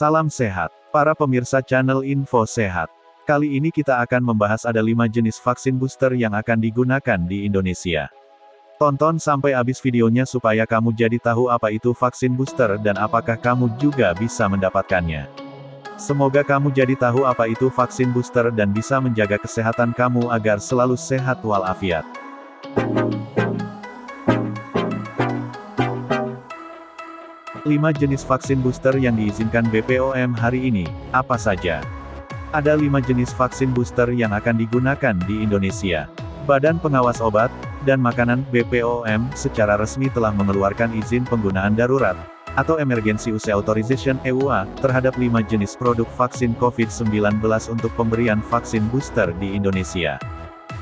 Salam sehat, para pemirsa channel Info Sehat. Kali ini kita akan membahas ada 5 jenis vaksin booster yang akan digunakan di Indonesia. Tonton sampai habis videonya supaya kamu jadi tahu apa itu vaksin booster dan apakah kamu juga bisa mendapatkannya. Semoga kamu jadi tahu apa itu vaksin booster dan bisa menjaga kesehatan kamu agar selalu sehat walafiat. 5 jenis vaksin booster yang diizinkan BPOM hari ini, apa saja? Ada 5 jenis vaksin booster yang akan digunakan di Indonesia. Badan Pengawas Obat dan Makanan BPOM secara resmi telah mengeluarkan izin penggunaan darurat, atau Emergency Use Authorization (EUA), terhadap 5 jenis produk vaksin COVID-19 untuk pemberian vaksin booster di Indonesia.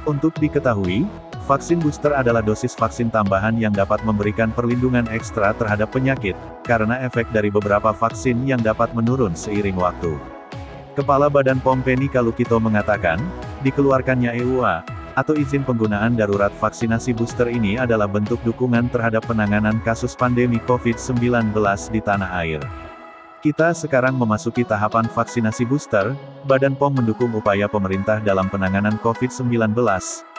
Untuk diketahui, vaksin booster adalah dosis vaksin tambahan yang dapat memberikan perlindungan ekstra terhadap penyakit, karena efek dari beberapa vaksin yang dapat menurun seiring waktu. Kepala Badan POM Penny Kalukito mengatakan, dikeluarkannya EUA, atau izin penggunaan darurat vaksinasi booster ini adalah bentuk dukungan terhadap penanganan kasus pandemi COVID-19 di tanah air. Kita sekarang memasuki tahapan vaksinasi booster, Badan POM mendukung upaya pemerintah dalam penanganan COVID-19,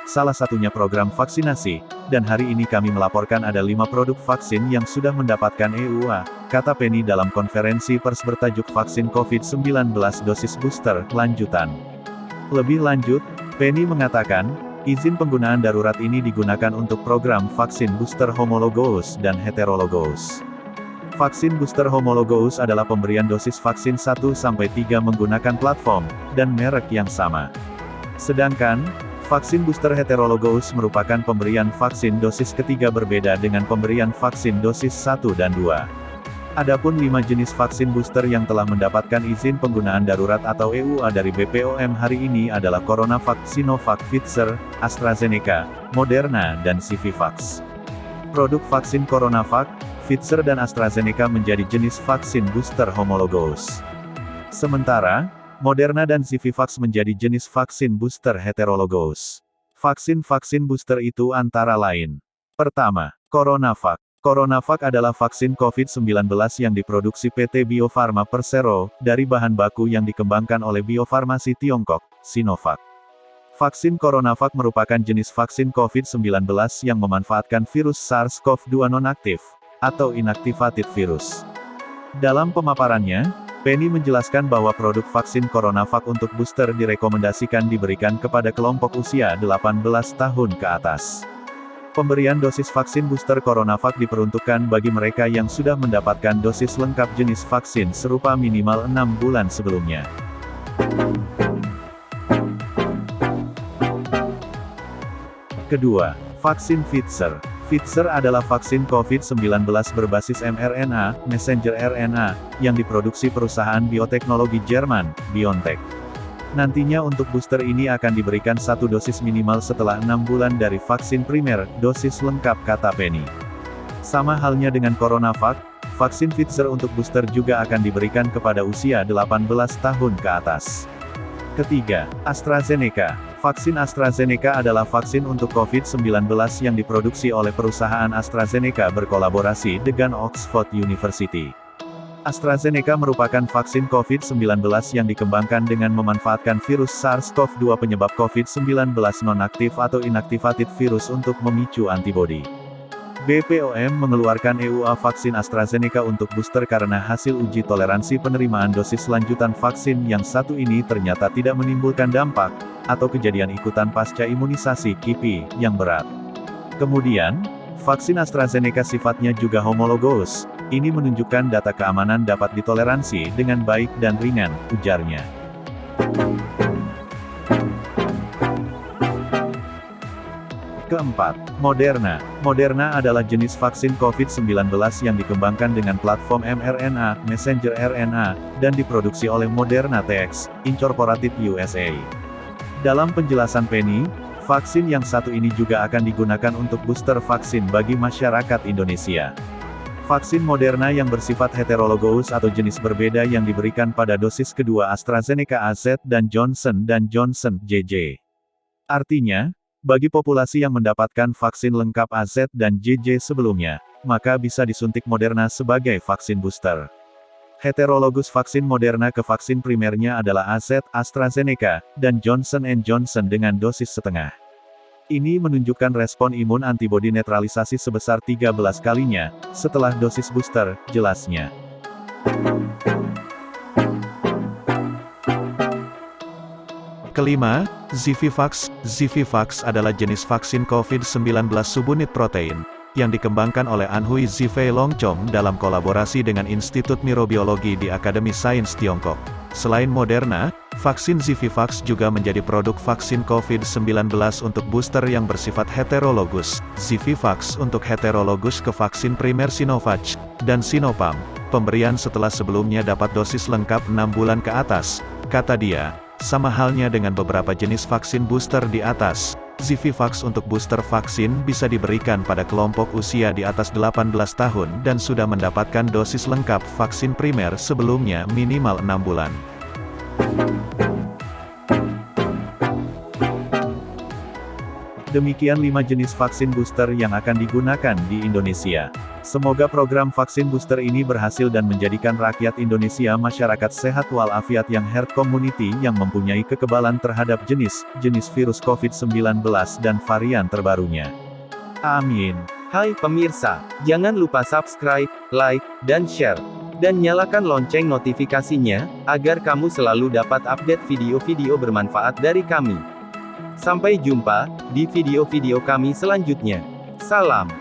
salah satunya program vaksinasi, dan hari ini kami melaporkan ada 5 produk vaksin yang sudah mendapatkan EUA, kata Penny dalam konferensi pers bertajuk Vaksin COVID-19 Dosis Booster, Lanjutan. Lebih lanjut, Penny mengatakan, izin penggunaan darurat ini digunakan untuk program vaksin booster homologous dan heterologous. Vaksin booster homologous adalah pemberian dosis vaksin 1-3 menggunakan platform dan merek yang sama. Sedangkan, vaksin booster heterologous merupakan pemberian vaksin dosis ketiga berbeda dengan pemberian vaksin dosis 1 dan 2. Adapun 5 jenis vaksin booster yang telah mendapatkan izin penggunaan darurat atau EUA dari BPOM hari ini adalah CoronaVac, Sinovac, Pfizer, AstraZeneca, Moderna dan Civivax. Produk vaksin CoronaVac, Pfizer dan AstraZeneca menjadi jenis vaksin booster homologous. Sementara, Moderna dan Civivax menjadi jenis vaksin booster heterologous. Vaksin-vaksin booster itu antara lain. Pertama, CoronaVac. CoronaVac adalah vaksin COVID-19 yang diproduksi PT Bio Farma Persero, dari bahan baku yang dikembangkan oleh biofarmasi Tiongkok, Sinovac. Vaksin CoronaVac merupakan jenis vaksin COVID-19 yang memanfaatkan virus SARS-CoV-2 nonaktif, atau inactivated virus. Dalam pemaparannya, Penny menjelaskan bahwa produk vaksin CoronaVac untuk booster direkomendasikan diberikan kepada kelompok usia 18 tahun ke atas. Pemberian dosis vaksin booster CoronaVac diperuntukkan bagi mereka yang sudah mendapatkan dosis lengkap jenis vaksin serupa minimal 6 bulan sebelumnya. Kedua, vaksin Pfizer. Pfizer adalah vaksin COVID-19 berbasis mRNA, messenger RNA, yang diproduksi perusahaan bioteknologi Jerman, BioNTech. Nantinya untuk booster ini akan diberikan 1 dosis minimal setelah 6 bulan dari vaksin primer, dosis lengkap, kata Penny. Sama halnya dengan CoronaVac, vaksin Pfizer untuk booster juga akan diberikan kepada usia 18 tahun ke atas. Ketiga, AstraZeneca. Vaksin AstraZeneca adalah vaksin untuk COVID-19 yang diproduksi oleh perusahaan AstraZeneca berkolaborasi dengan Oxford University. AstraZeneca merupakan vaksin COVID-19 yang dikembangkan dengan memanfaatkan virus SARS-CoV-2 penyebab COVID-19 nonaktif atau inactivated virus untuk memicu antibodi. BPOM mengeluarkan EUA vaksin AstraZeneca untuk booster karena hasil uji toleransi penerimaan dosis lanjutan vaksin yang satu ini ternyata tidak menimbulkan dampak, atau kejadian ikutan pasca imunisasi (KIPI) yang berat. Kemudian, vaksin AstraZeneca sifatnya juga homologous. Ini menunjukkan data keamanan dapat ditoleransi dengan baik dan ringan, ujarnya. Keempat, Moderna. Moderna adalah jenis vaksin COVID-19 yang dikembangkan dengan platform mRNA, messenger RNA, dan diproduksi oleh Moderna TX, Incorporated USA. Dalam penjelasan Penny, vaksin yang satu ini juga akan digunakan untuk booster vaksin bagi masyarakat Indonesia. Vaksin Moderna yang bersifat heterologous atau jenis berbeda yang diberikan pada dosis kedua AstraZeneca AZ dan Johnson & Johnson JJ. Artinya, bagi populasi yang mendapatkan vaksin lengkap AZ dan JJ sebelumnya, maka bisa disuntik Moderna sebagai vaksin booster. Heterologus vaksin Moderna ke vaksin primernya adalah AstraZeneca, dan Johnson & Johnson dengan dosis setengah. Ini menunjukkan respon imun antibodi netralisasi sebesar 13 kalinya, setelah dosis booster, jelasnya. Kelima, Zivivax. Zivivax adalah jenis vaksin COVID-19 subunit protein, yang dikembangkan oleh Anhui Zhifei Longchong dalam kolaborasi dengan Institut Mirobiologi di Akademi Sains Tiongkok. Selain Moderna, vaksin Zivivax juga menjadi produk vaksin COVID-19 untuk booster yang bersifat heterologus, Zivivax untuk heterologus ke vaksin primer Sinovac, dan Sinopharm, pemberian setelah sebelumnya dapat dosis lengkap 6 bulan ke atas, kata dia. Sama halnya dengan beberapa jenis vaksin booster di atas, Zivivax untuk booster vaksin bisa diberikan pada kelompok usia di atas 18 tahun dan sudah mendapatkan dosis lengkap vaksin primer sebelumnya minimal 6 bulan. Demikian 5 jenis vaksin booster yang akan digunakan di Indonesia. Semoga program vaksin booster ini berhasil dan menjadikan rakyat Indonesia masyarakat sehat walafiat yang herd community yang mempunyai kekebalan terhadap jenis virus COVID-19 dan varian terbarunya. Amin. Hai pemirsa, jangan lupa subscribe, like, dan share. Dan nyalakan lonceng notifikasinya, agar kamu selalu dapat update video-video bermanfaat dari kami. Sampai jumpa di video-video kami selanjutnya. Salam.